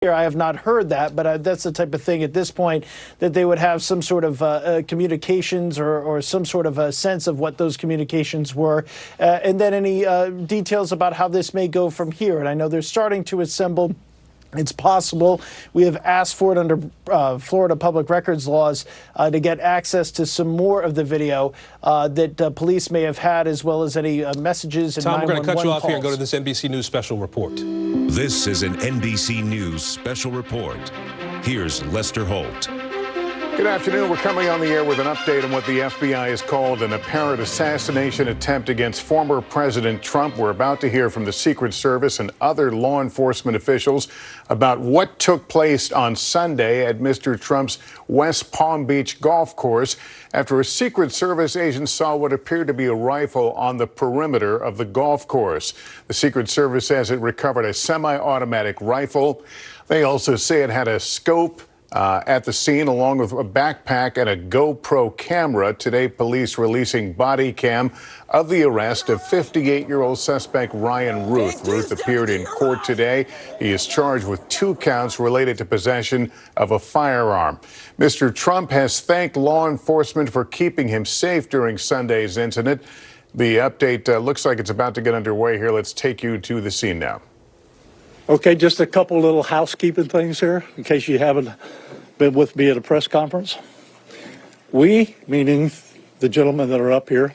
I have not heard that, but that's the type of thing at this point that they would have some sort of communications or some sort of a sense of what those communications were. And then any details about how this may go from here. And I know they're starting to assemble. It's possible. We have asked for it under Florida public records laws to get access to some more of the video that police may have had, as well as any messages and 911 calls. Tom, we're going to cut you off here and go to this NBC News special report. This is an NBC News special report. Here's Lester Holt. Good afternoon. We're coming on the air with an update on what the FBI has called an apparent assassination attempt against former President Trump. We're about to hear from the Secret Service and other law enforcement officials about what took place on Sunday at Mr. Trump's West Palm Beach golf course after a Secret Service agent saw what appeared to be a rifle on the perimeter of the golf course. The Secret Service says it recovered a semi-automatic rifle. They also say it had a scope at the scene, along with a backpack and a GoPro camera. Today, police releasing body cam of the arrest of 58-year-old suspect Ryan Ruth. Ruth appeared in court today. He is charged with 2 counts related to possession of a firearm. Mr. Trump has thanked law enforcement for keeping him safe during Sunday's incident. The update looks like it's about to get underway here. Let's take you to the scene now. Okay, just a couple little housekeeping things here, in case you haven't been with me at a press conference. We, meaning the gentlemen that are up here,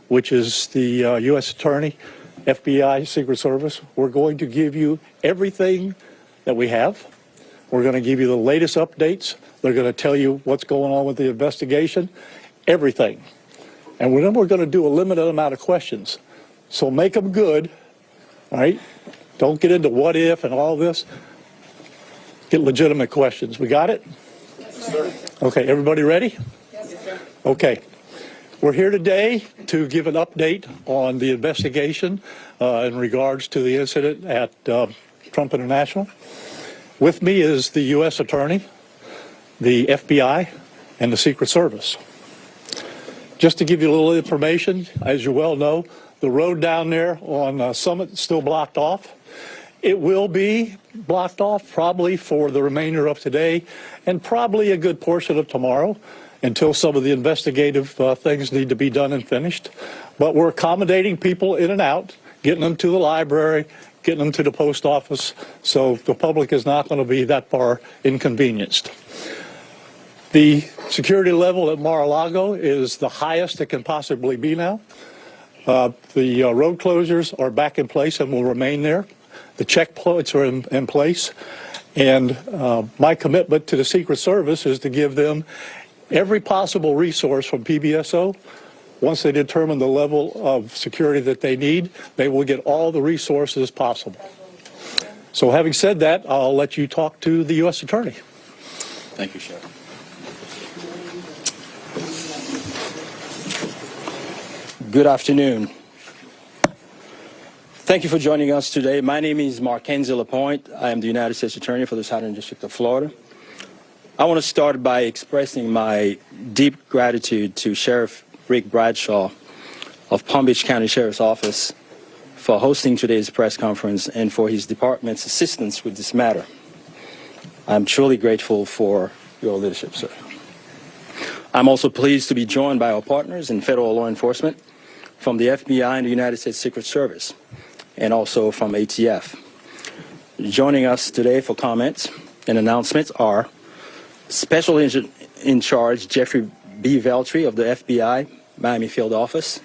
which is the U.S. Attorney, FBI, Secret Service, we're going to give you everything that we have. We're going to give you the latest updates. They're going to tell you what's going on with the investigation, everything. And then we're going to do a limited amount of questions. So make them good, all right? Don't get into what if and all this. Get legitimate questions. We got it? Yes, sir. Okay, everybody ready? Yes, sir. Okay. We're here today to give an update on the investigation in regards to the incident at Trump International. With me is the U.S. Attorney, the FBI, and the Secret Service. Just to give you a little information, as you well know, the road down there on Summit is still blocked off. It will be blocked off probably for the remainder of today and probably a good portion of tomorrow until some of the investigative things need to be done and finished. But we're accommodating people in and out, getting them to the library, getting them to the post office, so the public is not going to be that far inconvenienced. The security level at Mar-a-Lago is the highest it can possibly be now. The road closures are back in place and will remain there. The checkpoints are in place. And my commitment to the Secret Service is to give them every possible resource from PBSO. Once they determine the level of security that they need, they will get all the resources possible. So having said that, I'll let you talk to the U.S. Attorney. Thank you, Sheriff. Good afternoon. Thank you for joining us today. My name is Markenzie Lapointe. I am the United States Attorney for the Southern District of Florida. I want to start by expressing my deep gratitude to Sheriff Rick Bradshaw of Palm Beach County Sheriff's Office for hosting today's press conference and for his department's assistance with this matter. I'm truly grateful for your leadership, sir. I'm also pleased to be joined by our partners in federal law enforcement from the FBI and the United States Secret Service, and also from ATF. Joining us today for comments and announcements are Special Agent in Charge Jeffrey B. Veltri of the FBI Miami Field Office,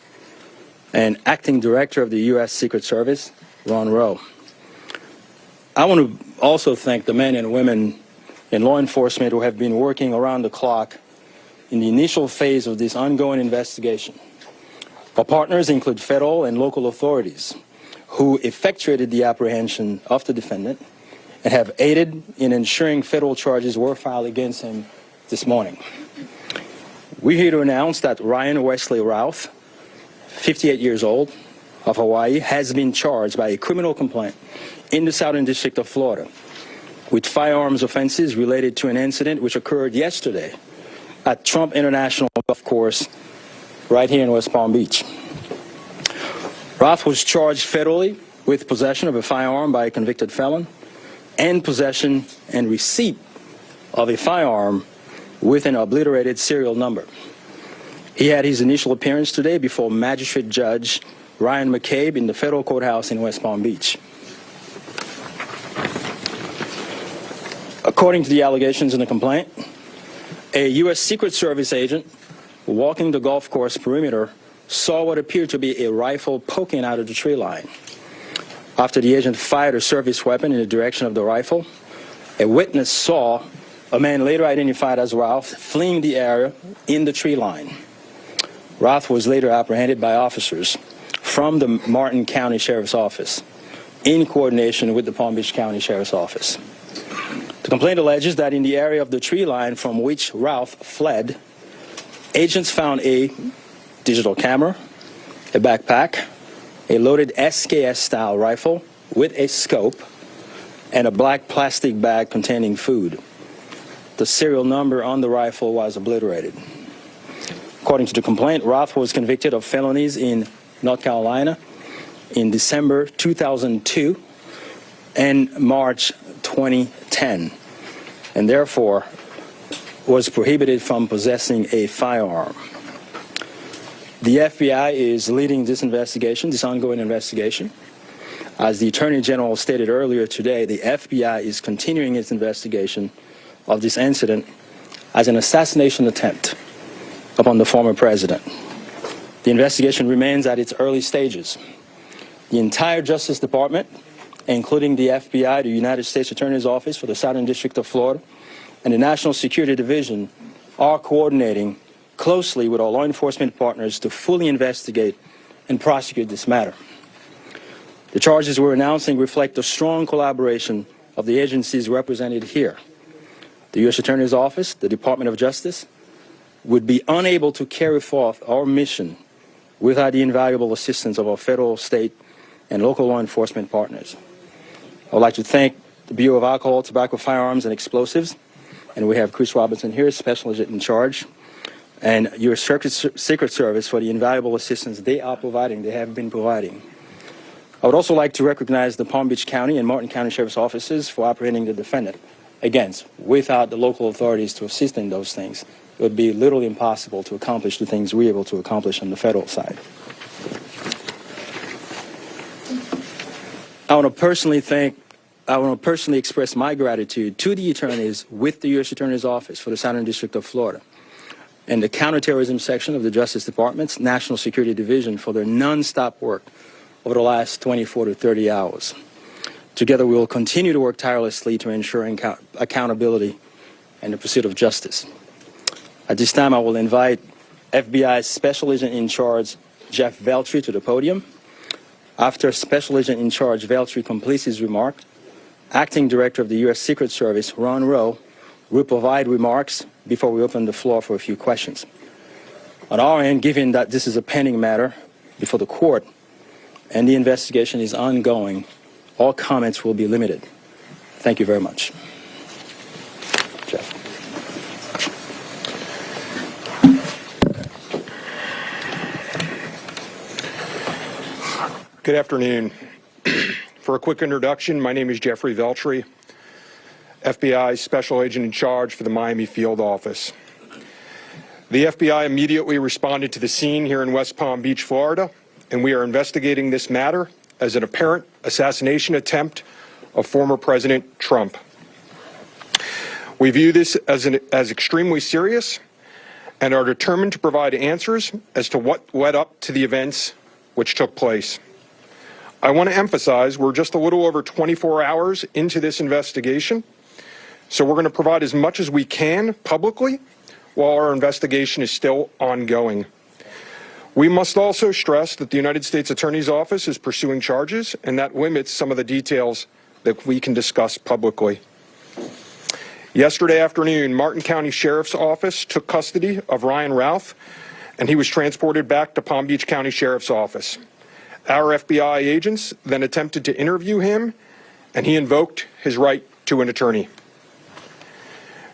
and Acting Director of the U.S. Secret Service, Ron Rowe. I want to also thank the men and women in law enforcement who have been working around the clock in the initial phase of this ongoing investigation. Our partners include federal and local authorities who effectuated the apprehension of the defendant and have aided in ensuring federal charges were filed against him this morning. We're here to announce that Ryan Wesley Routh, 58 years old, of Hawaii, has been charged by a criminal complaint in the Southern District of Florida with firearms offenses related to an incident which occurred yesterday at Trump International Golf Course right here in West Palm Beach. Roth was charged federally with possession of a firearm by a convicted felon and possession and receipt of a firearm with an obliterated serial number. He had his initial appearance today before Magistrate Judge Ryan McCabe in the federal courthouse in West Palm Beach. According to the allegations in the complaint, a U.S. Secret Service agent walking the golf course perimeter saw what appeared to be a rifle poking out of the tree line. After the agent fired a service weapon in the direction of the rifle, a witness saw a man later identified as Ralph fleeing the area in the tree line. Ralph was later apprehended by officers from the Martin County Sheriff's Office in coordination with the Palm Beach County Sheriff's Office. The complaint alleges that in the area of the tree line from which Ralph fled, agents found a digital camera, a backpack, a loaded SKS-style rifle with a scope, and a black plastic bag containing food. The serial number on the rifle was obliterated. According to the complaint, Ralph was convicted of felonies in North Carolina in December 2002 and March 2010, and therefore was prohibited from possessing a firearm. The FBI is leading this investigation, this ongoing investigation. As the Attorney General stated earlier today, the FBI is continuing its investigation of this incident as an assassination attempt upon the former president. The investigation remains at its early stages. The entire Justice Department, including the FBI, the United States Attorney's Office for the Southern District of Florida, and the National Security Division are coordinating closely with our law enforcement partners to fully investigate and prosecute this matter. The charges we're announcing reflect the strong collaboration of the agencies represented here. The U.S. Attorney's Office, the Department of Justice, would be unable to carry forth our mission without the invaluable assistance of our federal, state, and local law enforcement partners. I would like to thank the Bureau of Alcohol, Tobacco, Firearms, and Explosives, and we have Chris Robinson here, Special Agent in charge, and your Secret Service for the invaluable assistance they are providing, they have been providing. I would also like to recognize the Palm Beach County and Martin County Sheriff's Offices for apprehending the defendant. Again, without the local authorities to assist in those things, it would be literally impossible to accomplish the things we're able to accomplish on the federal side. I want to personally express my gratitude to the attorneys with the U.S. Attorney's Office for the Southern District of Florida and the Counterterrorism Section of the Justice Department's National Security Division for their nonstop work over the last 24 to 30 hours. Together, we will continue to work tirelessly to ensure accountability and the pursuit of justice. At this time, I will invite FBI Special Agent in Charge Jeff Veltri to the podium. After Special Agent in Charge Veltri completes his remark, Acting Director of the U.S. Secret Service, Ron Rowe, will provide remarks before we open the floor for a few questions. On our end, given that this is a pending matter before the court and the investigation is ongoing, all comments will be limited. Thank you very much. Jeff. Good afternoon. For a quick introduction, my name is Jeffrey Veltri, FBI Special Agent in Charge for the Miami Field Office. The FBI immediately responded to the scene here in West Palm Beach, Florida, and we are investigating this matter as an apparent assassination attempt of former President Trump. We view this as extremely serious and are determined to provide answers as to what led up to the events which took place. I want to emphasize we're just a little over 24 hours into this investigation, so we're going to provide as much as we can publicly while our investigation is still ongoing. We must also stress that the United States Attorney's Office is pursuing charges, and that limits some of the details that we can discuss publicly. Yesterday afternoon, Martin County Sheriff's Office took custody of Ryan Ralph, and he was transported back to Palm Beach County Sheriff's Office. Our FBI agents then attempted to interview him, and he invoked his right to an attorney.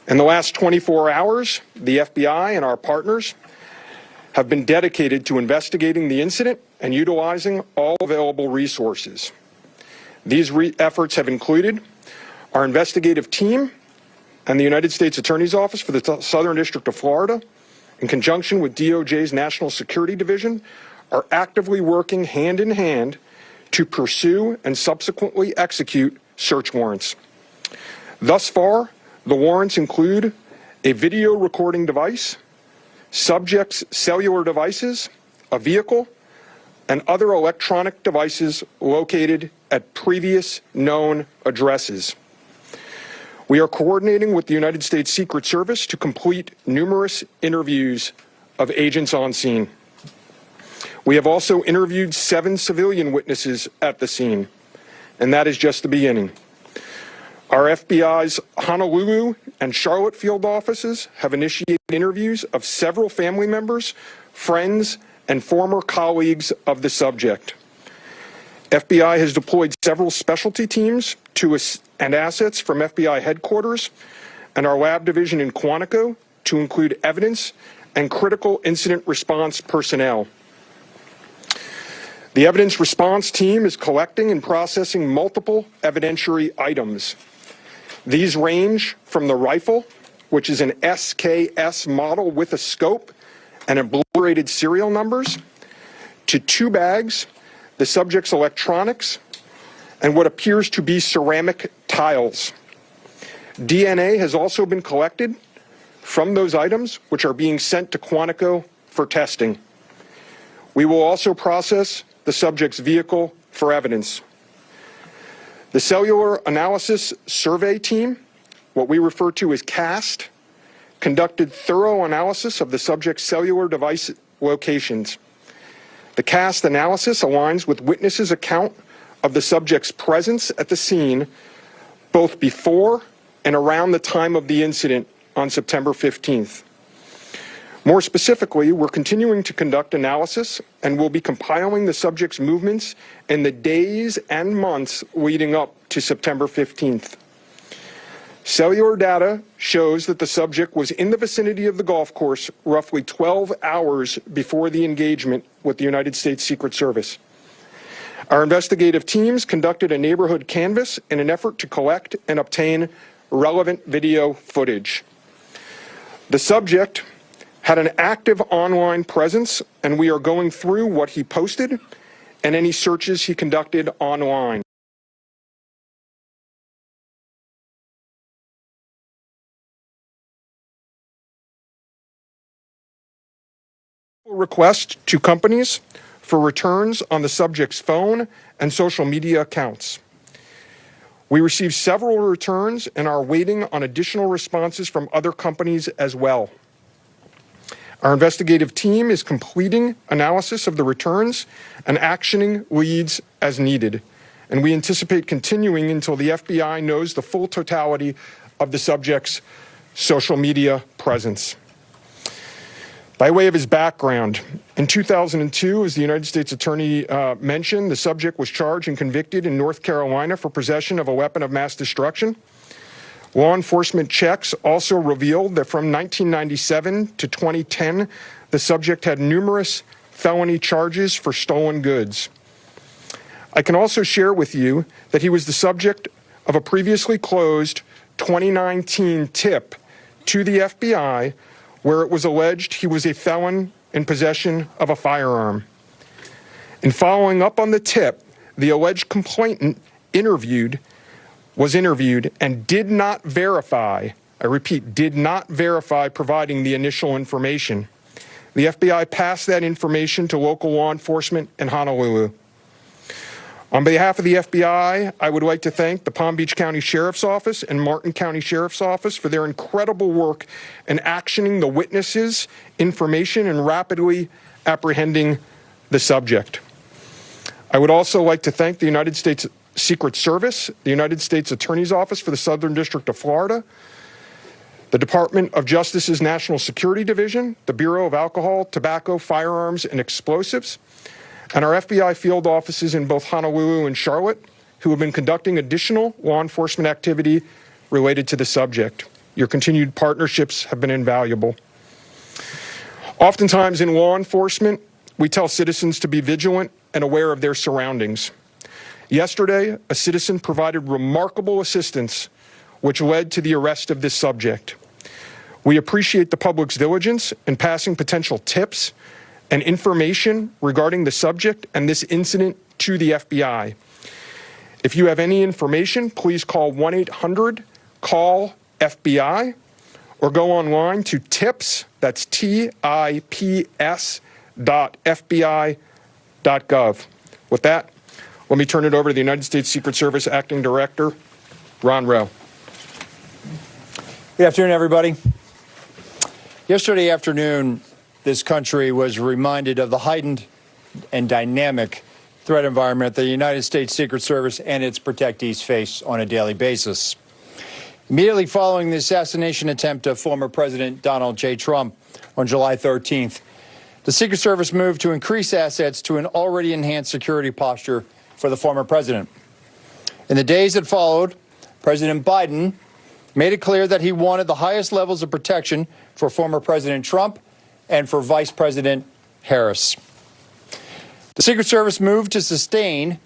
In the last 24 hours, the FBI and our partners have been dedicated to investigating the incident and utilizing all available resources. These efforts have included Our investigative team and the United States Attorney's Office for the Southern District of Florida, in conjunction with DOJ's National Security Division, are actively working hand in hand to pursue and subsequently execute search warrants. Thus far, the warrants include a video recording device, subjects' cellular devices, a vehicle, and other electronic devices located at previous known addresses. We are coordinating with the United States Secret Service to complete numerous interviews of agents on scene. We have also interviewed 7 civilian witnesses at the scene, and that is just the beginning. Our FBI's Honolulu and Charlotte field offices have initiated interviews of several family members, friends, and former colleagues of the subject. FBI has deployed several specialty teams and assets from FBI headquarters and our lab division in Quantico to include evidence and critical incident response personnel. The evidence response team is collecting and processing multiple evidentiary items. These range from the rifle, which is an SKS model with a scope and obliterated serial numbers, to 2 bags, the subject's electronics, and what appears to be ceramic tiles. DNA has also been collected from those items, which are being sent to Quantico for testing. We will also process the subject's vehicle for evidence. The Cellular Analysis Survey Team, what we refer to as CAST, conducted thorough analysis of the subject's cellular device locations. The CAST analysis aligns with witnesses' account of the subject's presence at the scene both before and around the time of the incident on September 15th. More specifically, we're continuing to conduct analysis and will be compiling the subject's movements in the days and months leading up to September 15th. Cellular data shows that the subject was in the vicinity of the golf course roughly 12 hours before the engagement with the United States Secret Service. Our investigative teams conducted a neighborhood canvass in an effort to collect and obtain relevant video footage. The subject had an active online presence, and we are going through what he posted and any searches he conducted online. Request to companies for returns on the subject's phone and social media accounts. We received several returns and are waiting on additional responses from other companies as well. Our investigative team is completing analysis of the returns and actioning leads as needed, and we anticipate continuing until the FBI knows the full totality of the subject's social media presence. By way of his background, in 2002, as the United States Attorney mentioned, the subject was charged and convicted in North Carolina for possession of a weapon of mass destruction. Law enforcement checks also revealed that from 1997 to 2010, the subject had numerous felony charges for stolen goods. I can also share with you that he was the subject of a previously closed 2019 tip to the FBI where it was alleged he was a felon in possession of a firearm. In following up on the tip, the alleged complainant was interviewed and did not verify, I repeat, did not verify providing the initial information. The FBI passed that information to local law enforcement in Honolulu. On behalf of the FBI, I would like to thank the Palm Beach County Sheriff's Office and Martin County Sheriff's Office for their incredible work in actioning the witnesses' information and rapidly apprehending the subject. I would also like to thank the United States Secret Service, the United States Attorney's Office for the Southern District of Florida, the Department of Justice's National Security Division, the Bureau of Alcohol, Tobacco, Firearms, and Explosives, and our FBI field offices in both Honolulu and Charlotte, who have been conducting additional law enforcement activity related to the subject. Your continued partnerships have been invaluable. Oftentimes in law enforcement, we tell citizens to be vigilant and aware of their surroundings. Yesterday, a citizen provided remarkable assistance, which led to the arrest of this subject. We appreciate the public's diligence in passing potential tips and information regarding the subject and this incident to the FBI. If you have any information, please call 1-800-CALL-FBI or go online to tips, that's tips.fbi.gov. With that, let me turn it over to the United States Secret Service Acting Director, Ron Rowe. Good afternoon, everybody. Yesterday afternoon, this country was reminded of the heightened and dynamic threat environment the United States Secret Service and its protectees face on a daily basis. Immediately following the assassination attempt of former President Donald J. Trump on July 13th, the Secret Service moved to increase assets to an already enhanced security posture for the former president. In the days that followed, President Biden made it clear that he wanted the highest levels of protection for former President Trump and for Vice President Harris. The Secret Service moved to sustain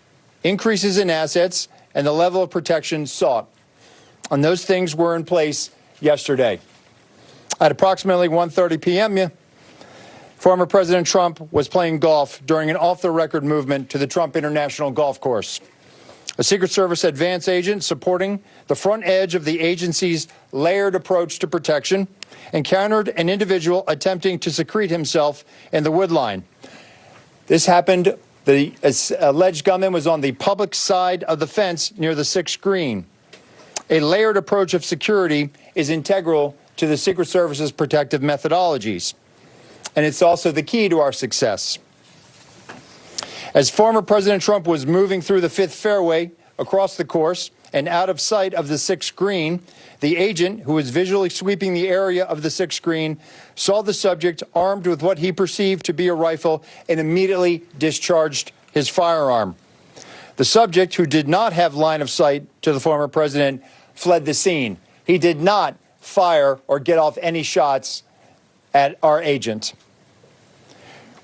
increases in assets and the level of protection sought. And those things were in place yesterday. At approximately 1:30 p.m., former President Trump was playing golf during an off-the-record movement to the Trump International Golf Course. A Secret Service advance agent supporting the front edge of the agency's layered approach to protection encountered an individual attempting to secrete himself in the wood line. This happened, the alleged gunman was on the public side of the fence near the 6th green. A layered approach of security is integral to the Secret Service's protective methodologies, and it's also the key to our success. As former President Trump was moving through the 5th fairway across the course and out of sight of the 6th green, the agent, who was visually sweeping the area of the 6th green, saw the subject armed with what he perceived to be a rifle and immediately discharged his firearm. The subject, who did not have line of sight to the former president, fled the scene. He did not fire or get off any shots at our agent.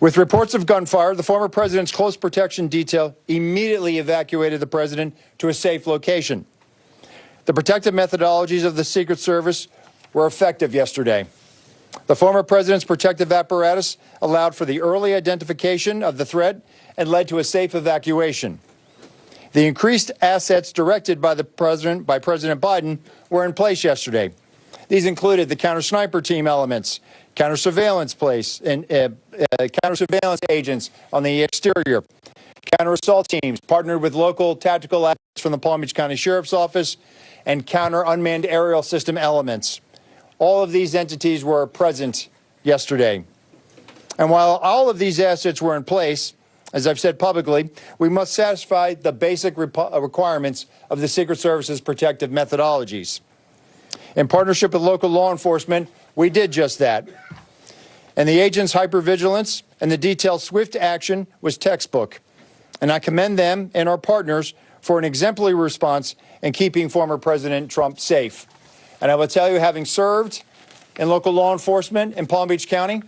With reports of gunfire, the former president's close protection detail immediately evacuated the president to a safe location. The protective methodologies of the Secret Service were effective yesterday. The former president's protective apparatus allowed for the early identification of the threat and led to a safe evacuation. The increased assets directed by President Biden were in place yesterday. These included the counter-sniper team elements, counter-surveillance counter-surveillance agents on the exterior, counter-assault teams partnered with local tactical assets from the Palm Beach County Sheriff's Office, and counter-unmanned aerial system elements. All of these entities were present yesterday. And while all of these assets were in place, as I've said publicly, we must satisfy the basic requirements of the Secret Service's protective methodologies. In partnership with local law enforcement, we did just that. And the agents' hypervigilance and the detailed swift action was textbook. And I commend them and our partners for an exemplary response in keeping former President Trump safe. And I will tell you, having served in local law enforcement in Palm Beach County,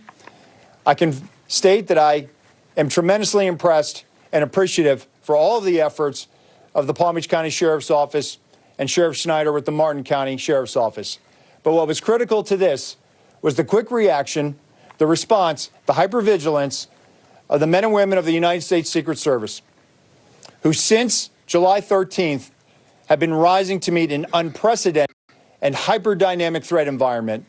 I can state that I am tremendously impressed and appreciative for all of the efforts of the Palm Beach County Sheriff's Office and Sheriff Schneider with the Martin County Sheriff's Office. But what was critical to this was the quick reaction, the response, the hypervigilance of the men and women of the United States Secret Service, who since July 13th have been rising to meet an unprecedented and hyper-dynamic threat environment.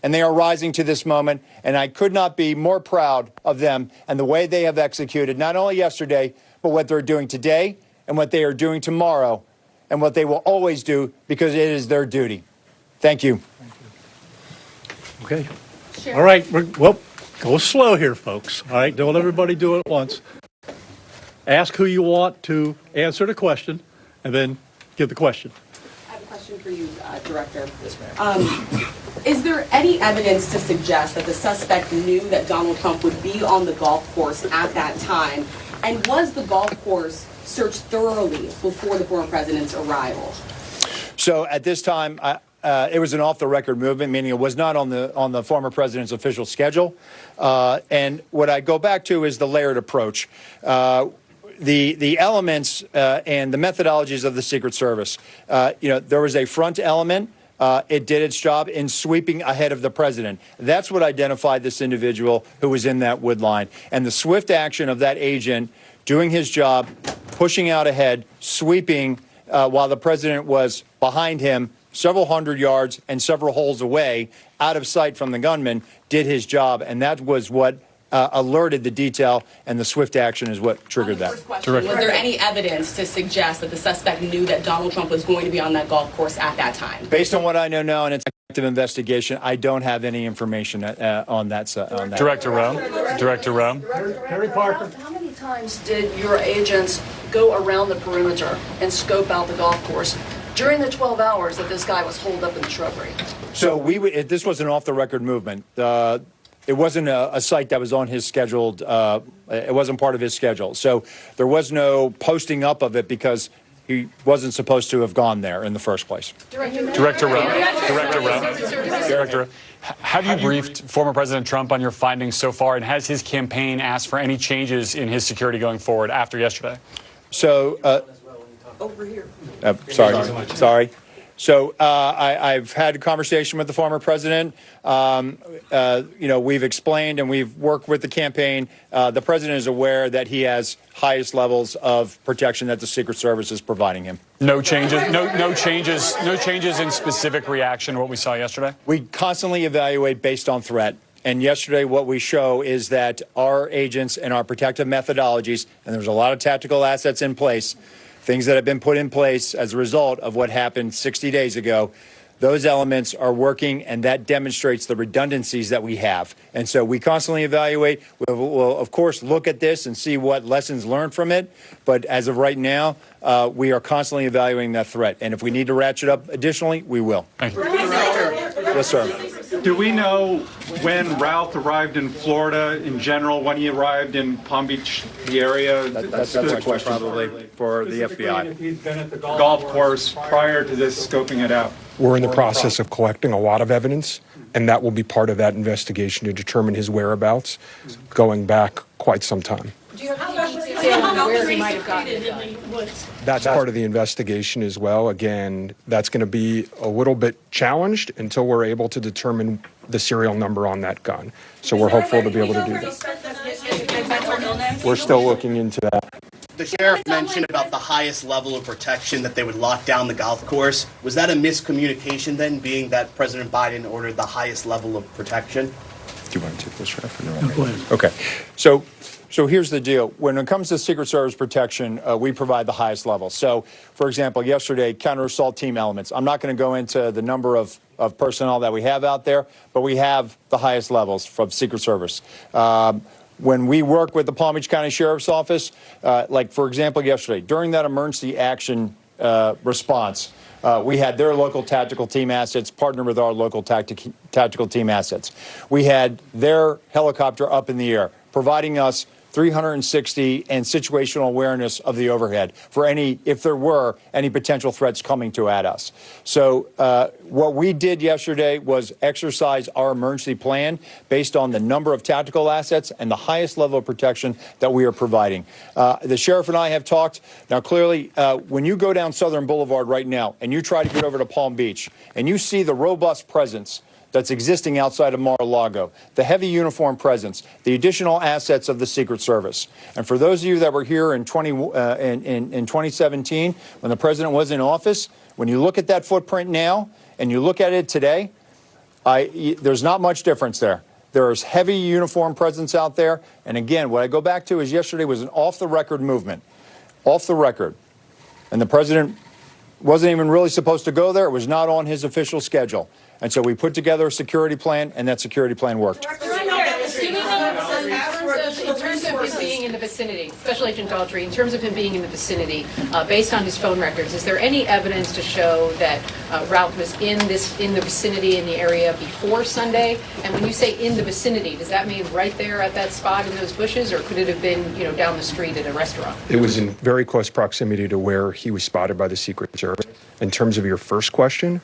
And they are rising to this moment, and I could not be more proud of them and the way they have executed, not only yesterday, but what they're doing today and what they are doing tomorrow and what they will always do because it is their duty. Thank you. Okay. Sure. All right. Well, go slow here, folks. All right. Don't everybody do it at once. Ask who you want to answer the question, and then give the question. I have a question for you, Director. Yes, ma'am. Is there any evidence to suggest that the suspect knew that Donald Trump would be on the golf course at that time? And was the golf course searched thoroughly before the former president's arrival? So at this time, it was an off-the-record movement, meaning it was not on the former president's official schedule. And what I go back to is the layered approach. the elements and the methodologies of the Secret Service. There was a front element. It did its job in sweeping ahead of the president. That's what identified this individual who was in that wood line. And the swift action of that agent doing his job, pushing out ahead, sweeping while the president was behind him several hundred yards and several holes away, out of sight from the gunman, did his job. And that was what alerted the detail, and the swift action is what triggered that. Was there any evidence to suggest that the suspect knew that Donald Trump was going to be on that golf course at that time? Based on what I know now, and it's an active investigation, I don't have any information on that. Director Rowe. Harry Parker. How many times did your agents go around the perimeter and scope out the golf course during the 12 hours that this guy was holed up in the shrubbery? So this was an off-the-record movement. It wasn't a site that was on his scheduled, it wasn't part of his schedule. So there was no posting up of it because he wasn't supposed to have gone there in the first place. Director Rowe, have you briefed former President Trump on your findings so far, and has his campaign asked for any changes in his security going forward after yesterday? So, Over here. Sorry. So I've had a conversation with the former president. We've explained and we've worked with the campaign. The president is aware that he has highest levels of protection that the Secret Service is providing him. No changes in specific reaction to what we saw yesterday? We constantly evaluate based on threat. And yesterday what we show is that our agents and our protective methodologies, and there's a lot of tactical assets in place, things that have been put in place as a result of what happened 60 days ago, those elements are working, and that demonstrates the redundancies that we have. And so we constantly evaluate. We'll of course, look at this and see what lessons learned from it. But as of right now, we are constantly evaluating that threat. And if we need to ratchet up additionally, we will. Thank you. Yes, sir. Do we know when Ralph arrived in Florida in general, when he arrived in Palm Beach, the area? That's a question probably for the FBI. If he'd been at the golf course prior to this scoping it out. We're in the process of collecting a lot of evidence, and that will be part of that investigation to determine his whereabouts going back quite some time. Do you have any detail on where he might have gotten it? That's part of the investigation as well. Again, that's going to be a little bit challenged until we're able to determine the serial number on that gun. So we're hopeful to be able to do that. We're still looking into that. The sheriff mentioned about the highest level of protection, that they would lock down the golf course. Was that a miscommunication then, being that President Biden ordered the highest level of protection? Do you want to take this, Sheriff? Or no? Go ahead. Okay. So here's the deal. When it comes to Secret Service protection, we provide the highest level. So, for example, yesterday, counter-assault team elements. I'm not going to go into the number of personnel that we have out there, but we have the highest levels from Secret Service. When we work with the Palm Beach County Sheriff's Office, like, for example, yesterday, during that emergency action response, we had their local tactical team assets partner with our local tactical team assets. We had their helicopter up in the air, providing us 360 and situational awareness of the overhead for if there were any potential threats coming at us. So what we did yesterday was exercise our emergency plan based on the number of tactical assets and the highest level of protection that we are providing. The sheriff and I have talked. Now, clearly, when you go down Southern Boulevard right now and you try to get over to Palm Beach and you see the robust presence that's existing outside of Mar-a-Lago, the heavy uniform presence, the additional assets of the Secret Service. And for those of you that were here in 2017, when the president was in office, when you look at that footprint now and you look at it today, there's not much difference there. There is heavy uniform presence out there. And again, what I go back to is yesterday was an off-the-record movement. Off the record. And the president wasn't even really supposed to go there. It was not on his official schedule. And so we put together a security plan, and that security plan worked. In terms of his being in the vicinity, Special Agent Daltrey, in terms of him being in the vicinity, based on his phone records, is there any evidence to show that Ralph was in the vicinity in the area before Sunday? And when you say in the vicinity, does that mean right there at that spot in those bushes, or could it have been, down the street at a restaurant? It was in very close proximity to where he was spotted by the Secret Service. In terms of your first question,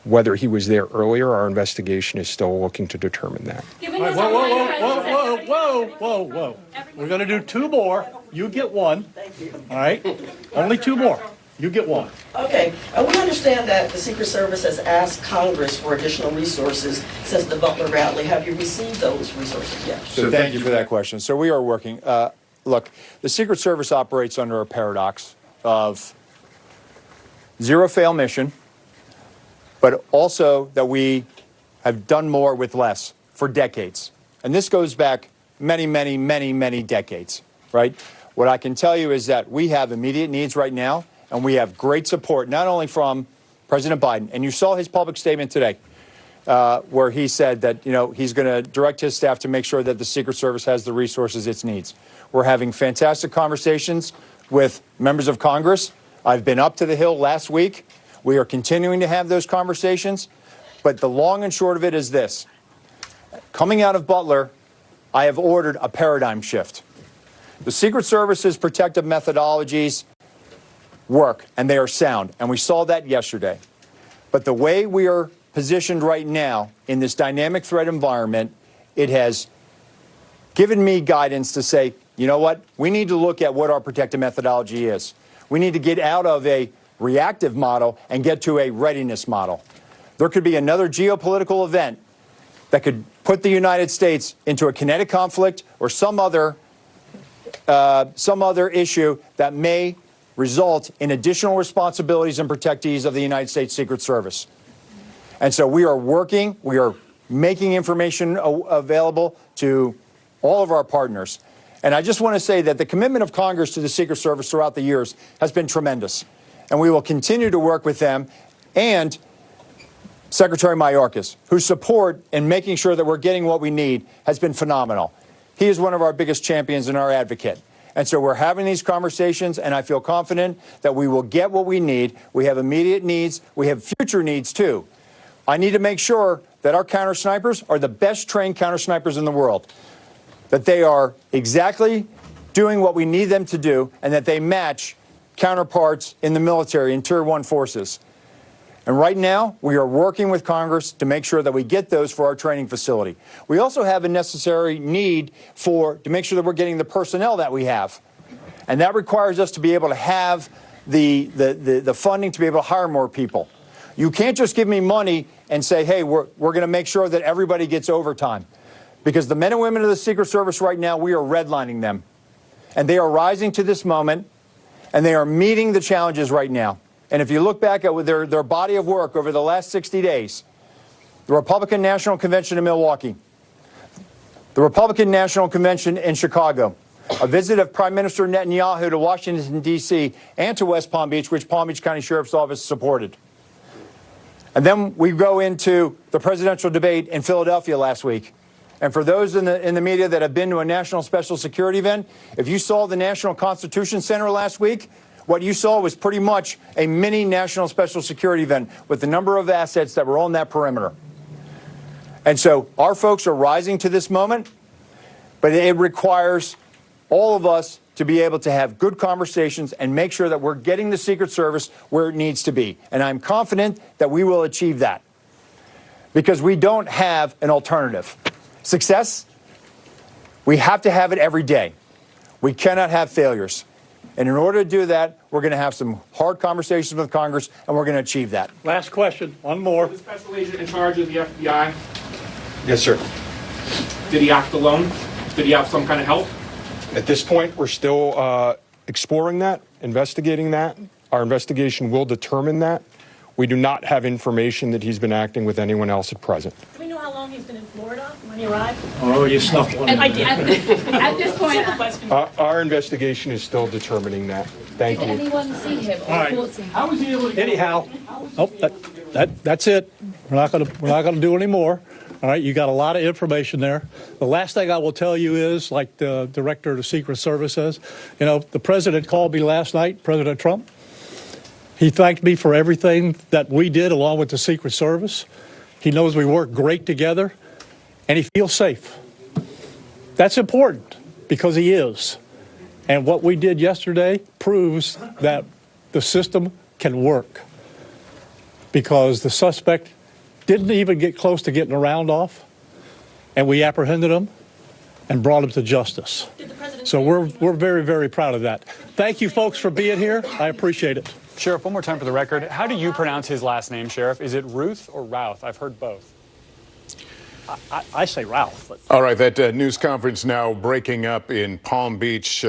whether he was there earlier, our investigation is still looking to determine that. Whoa. whoa. We're going to do 2 more. You get 1. Thank you. All right? Only 2 more. You get 1. Okay. We understand that the Secret Service has asked Congress for additional resources since the Butler rally. Have you received those resources yet? So thank you for that question. So we are working. Look, the Secret Service operates under a paradox of zero-fail mission, but also that we have done more with less for decades. And this goes back many decades, right? What I can tell you is that we have immediate needs right now, and we have great support, not only from President Biden, and you saw his public statement today, where he said that, he's going to direct his staff to make sure that the Secret Service has the resources it needs. We're having fantastic conversations with members of Congress. I've been up to the Hill last week. We are continuing to have those conversations. But the long and short of it is this. Coming out of Butler, I have ordered a paradigm shift. The Secret Service's protective methodologies work, and they are sound, and we saw that yesterday. But the way we are positioned right now in this dynamic threat environment, it has given me guidance to say, you know what, we need to look at what our protective methodology is. We need to get out of a reactive model and get to a readiness model. There could be another geopolitical event that could put the United States into a kinetic conflict or some other issue that may result in additional responsibilities and protectees of the United States Secret Service. And so we are working, we are making information available to all of our partners. And I just want to say that the commitment of Congress to the Secret Service throughout the years has been tremendous. And we will continue to work with them and Secretary Mayorkas, whose support in making sure that we're getting what we need has been phenomenal. He is one of our biggest champions and our advocate. And so we're having these conversations, and I feel confident that we will get what we need. We have immediate needs. We have future needs, too. I need to make sure that our counter snipers are the best trained counter snipers in the world, that they are exactly doing what we need them to do, and that they match counterparts in the military and Tier 1 forces. And right now, we are working with Congress to make sure that we get those for our training facility. We also have a necessary need to make sure that we're getting the personnel that we have. And that requires us to be able to have the funding to be able to hire more people. You can't just give me money and say, hey, we're going to make sure that everybody gets overtime. Because the men and women of the Secret Service right now, we are redlining them. And they are rising to this moment, and they are meeting the challenges right now. And if you look back at their body of work over the last 60 days, the Republican National Convention in Milwaukee, the Republican National Convention in Chicago, a visit of Prime Minister Netanyahu to Washington, D.C., and to West Palm Beach, which Palm Beach County Sheriff's Office supported. And then we go into the presidential debate in Philadelphia last week. And for those in the media that have been to a national special security event, if you saw the National Constitution Center last week, what you saw was pretty much a mini national special security event with the number of assets that were on that perimeter. And so our folks are rising to this moment, but it requires all of us to be able to have good conversations and make sure that we're getting the Secret Service where it needs to be. And I'm confident that we will achieve that because we don't have an alternative. Success, we have to have it every day. We cannot have failures. And in order to do that, we're going to have some hard conversations with Congress, and we're going to achieve that. Last question, one more. The special agent in charge of the FBI, Yes, sir. did he act alone? Did he have some kind of help? At this point, we're still exploring that, investigating that. Our investigation will determine that. We do not have information that he's been acting with anyone else at present. Do we know how long he's been in Florida when he arrived? Oh, you snuck one. I did. At this point, Our investigation is still determining that. Thank you. did anyone see him or report seeing him? How was he able to Anyhow, that's it. We're not going to do any more. All right, you got a lot of information there. The last thing I will tell you is, like the director of the Secret Service says, the president called me last night, President Trump. He thanked me for everything that we did along with the Secret Service. He knows we work great together, and he feels safe. That's important because he is. And what we did yesterday proves that the system can work because the suspect didn't even get close to getting a round off, and we apprehended him and brought him to justice. So we're very, very proud of that. Thank you, folks, for being here. I appreciate it. Sheriff, one more time for the record. How do you pronounce his last name, Sheriff? Is it Ruth or Routh? I've heard both. I say Ralph. But... All right, that news conference now breaking up in Palm Beach,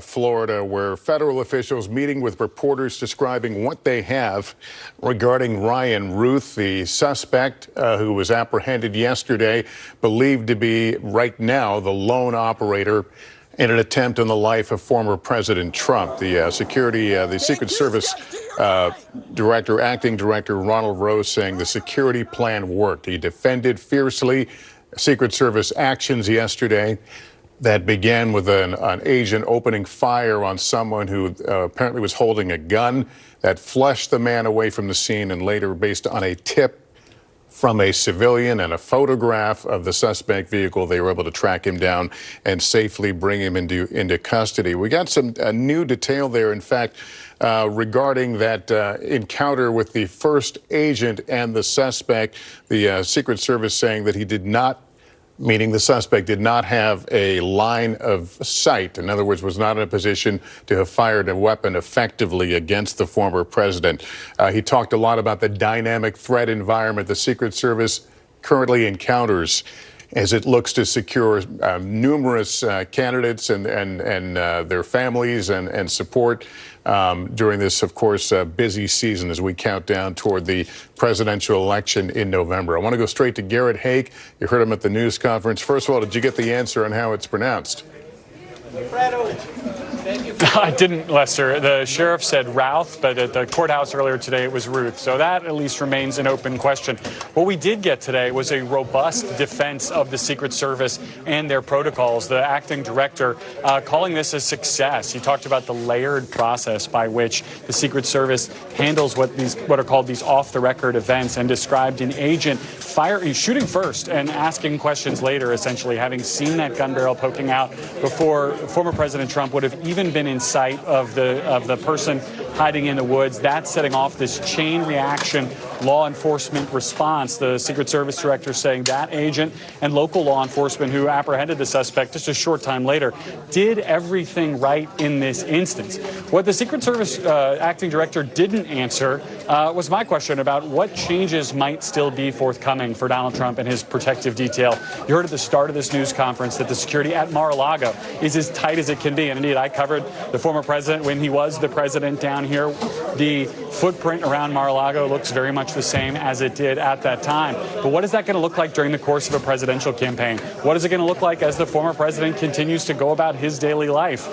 Florida, where federal officials meeting with reporters describing what they have regarding Ryan Ruth, the suspect who was apprehended yesterday, believed to be right now the lone operator in an attempt on the life of former President Trump. The Secret Service acting director Ronald Rose saying the security plan worked. He defended fiercely Secret Service actions yesterday that began with an agent opening fire on someone who apparently was holding a gun that flushed the man away from the scene, and later, based on a tip from a civilian and a photograph of the suspect vehicle, they were able to track him down and safely bring him into custody. We got some new detail there, in fact, regarding that encounter with the first agent and the suspect. The Secret Service saying that he did not, meaning the suspect did not have a line of sight. In other words, was not in a position to have fired a weapon effectively against the former president. He talked a lot about the dynamic threat environment the Secret Service currently encounters as it looks to secure numerous candidates and their families and support during this, of course, busy season as we count down toward the presidential election in November. I want to go straight to Garrett Haake. You heard him at the news conference. First of all, did you get the answer on how it's pronounced? I didn't, Lester. The sheriff said Routh, but at the courthouse earlier today it was Ruth. So that at least remains an open question. What we did get today was a robust defense of the Secret Service and their protocols. The acting director calling this a success. He talked about the layered process by which the Secret Service handles what are called these off-the-record events, and described an agent shooting first and asking questions later, essentially having seen that gun barrel poking out before former President Trump would have even been in sight of the person hiding in the woods. That's setting off this chain reaction law enforcement response. The Secret Service director saying that agent and local law enforcement who apprehended the suspect just a short time later did everything right in this instance. What the Secret Service acting director didn't answer was my question about what changes might still be forthcoming for Donald Trump and his protective detail. You heard at the start of this news conference that the security at Mar-a-Lago is as tight as it can be. And indeed, I covered the former president when he was the president down here. The footprint around Mar-a-Lago looks very much the same as it did at that time. But what is that going to look like during the course of a presidential campaign? What is it going to look like as the former president continues to go about his daily life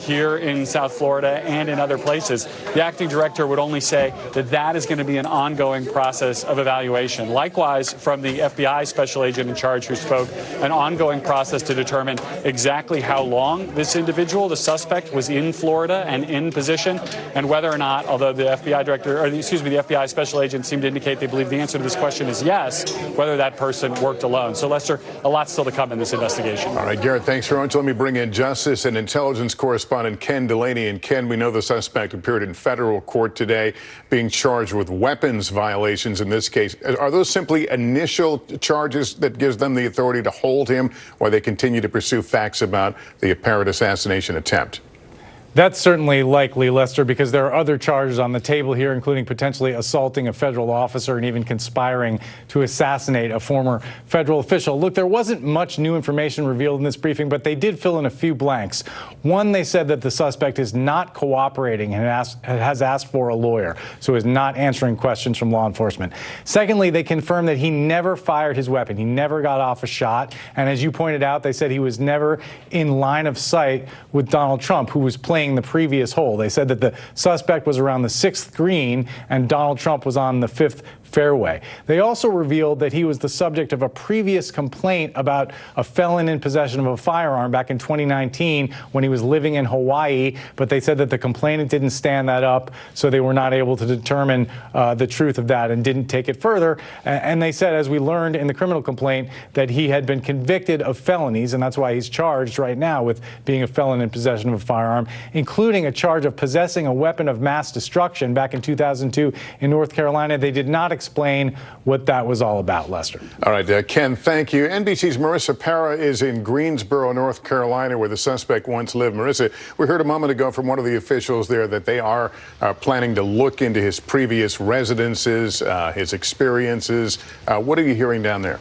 here in South Florida and in other places? The acting director would only say that that is going to be an ongoing process of evaluation. Likewise, from the FBI special agent in charge who spoke, an ongoing process to determine exactly how long this individual, the suspect, was in Florida and in position, and whether or not, although the FBI special agent seemed to indicate they believe the answer to this question is yes, whether that person worked alone. So, Lester, a lot still to come in this investigation. All right, Garrett, thanks very much. Let me bring in Justice and Intelligence correspondent Ken Delaney. And Ken, we know the suspect appeared in federal court today being charged with weapons violations in this case. Are those simply initial charges that gives them the authority to hold him while they continue to pursue facts about the apparent assassination attempt? That's certainly likely, Lester, because there are other charges on the table here, including potentially assaulting a federal officer and even conspiring to assassinate a former federal official. Look, there wasn't much new information revealed in this briefing, but they did fill in a few blanks. One, they said that the suspect is not cooperating and has asked for a lawyer, so is not answering questions from law enforcement. Secondly, they confirmed that he never fired his weapon. He never got off a shot. And as you pointed out, they said he was never in line of sight with Donald Trump, who was playing the previous hole. They said that the suspect was around the 6th green and Donald Trump was on the 5th fairway. They also revealed that he was the subject of a previous complaint about a felon in possession of a firearm back in 2019 when he was living in Hawaii, but they said that the complainant didn't stand that up, so they were not able to determine the truth of that and didn't take it further. And they said, as we learned in the criminal complaint, that he had been convicted of felonies, and that's why he's charged right now with being a felon in possession of a firearm, including a charge of possessing a weapon of mass destruction back in 2002 in North Carolina. They did not explain what that was all about, Lester. All right, Ken, thank you. NBC's Marissa Para is in Greensboro, North Carolina, where the suspect once lived. Marissa, we heard a moment ago from one of the officials there that they are planning to look into his previous residences, his experiences. What are you hearing down there?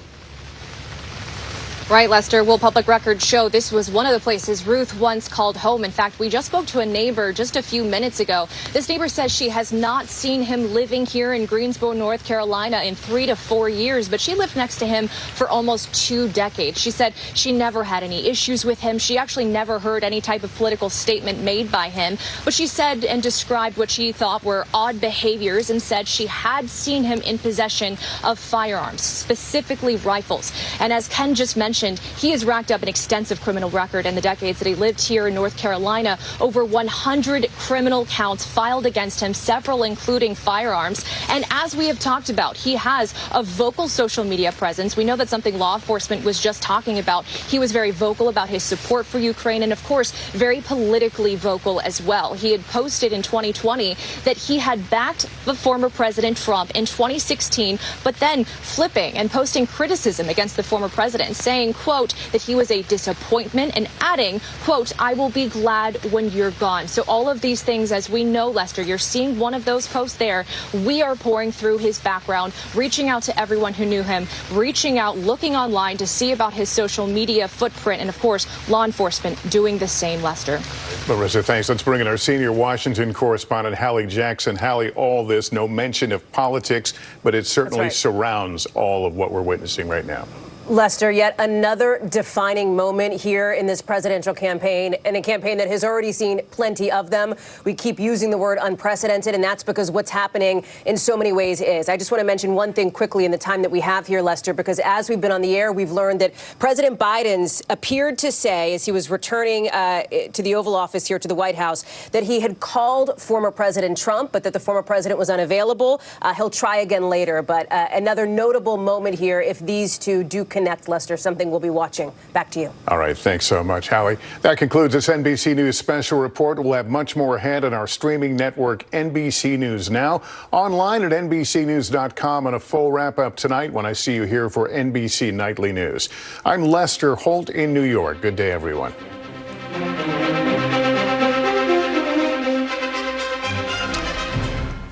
Right, Lester. Well, public records show this was one of the places Ruth once called home. In fact, we just spoke to a neighbor just a few minutes ago. This neighbor says she has not seen him living here in Greensboro, North Carolina in 3 to 4 years, but she lived next to him for almost 2 decades. She said she never had any issues with him. She actually never heard any type of political statement made by him, but she said and described what she thought were odd behaviors and said she had seen him in possession of firearms, specifically rifles. And as Ken just mentioned, he has racked up an extensive criminal record in the decades that he lived here in North Carolina. Over 100 criminal counts filed against him, several including firearms. And as we have talked about, he has a vocal social media presence. We know that's something law enforcement was just talking about. He was very vocal about his support for Ukraine and, of course, very politically vocal as well. He had posted in 2020 that he had backed the former President Trump in 2016, but then flipping and posting criticism against the former president, saying, quote, that he was a disappointment and adding, quote, I will be glad when you're gone. So all of these things, as we know, Lester, you're seeing one of those posts there. We are pouring through his background, reaching out to everyone who knew him, reaching out, looking online to see about his social media footprint, and of course, law enforcement doing the same, Lester. Marissa, thanks. Let's bring in our senior Washington correspondent, Hallie Jackson. Hallie, all this, no mention of politics, but it certainly surrounds all of what we're witnessing right now. Lester, yet another defining moment here in this presidential campaign, and a campaign that has already seen plenty of them. We keep using the word unprecedented, and that's because what's happening in so many ways is. I just want to mention one thing quickly in the time that we have here, Lester, because as we've been on the air, we've learned that President Biden's appeared to say, as he was returning to the Oval Office here to the White House, that he had called former President Trump, but that the former president was unavailable. He'll try again later, but another notable moment here if these two do connect, Lester, something we'll be watching. Back to you. All right. Thanks so much, Hallie. That concludes this NBC News special report. We'll have much more ahead on our streaming network, NBC News Now, online at NBCnews.com, and a full wrap-up tonight when I see you here for NBC Nightly News. I'm Lester Holt in New York. Good day, everyone.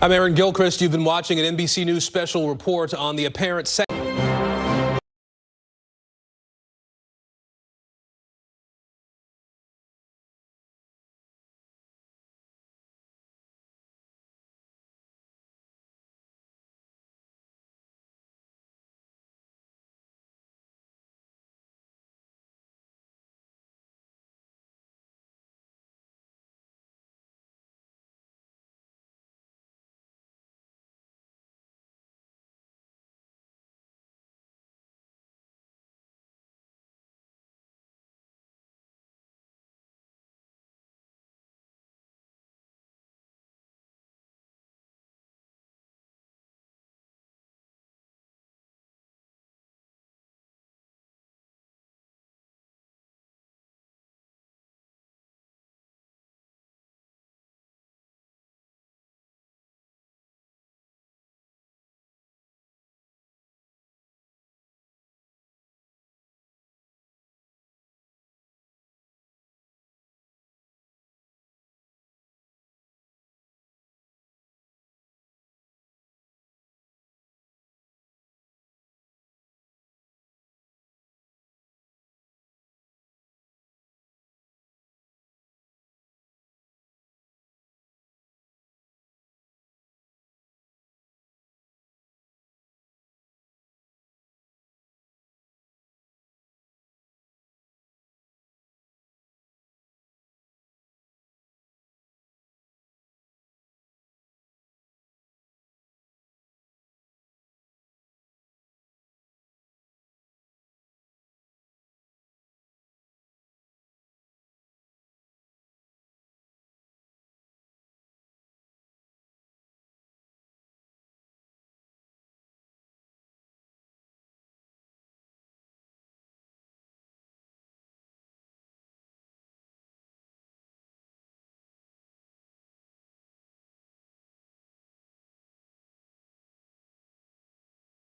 I'm Aaron Gilchrist. You've been watching an NBC News special report on the apparent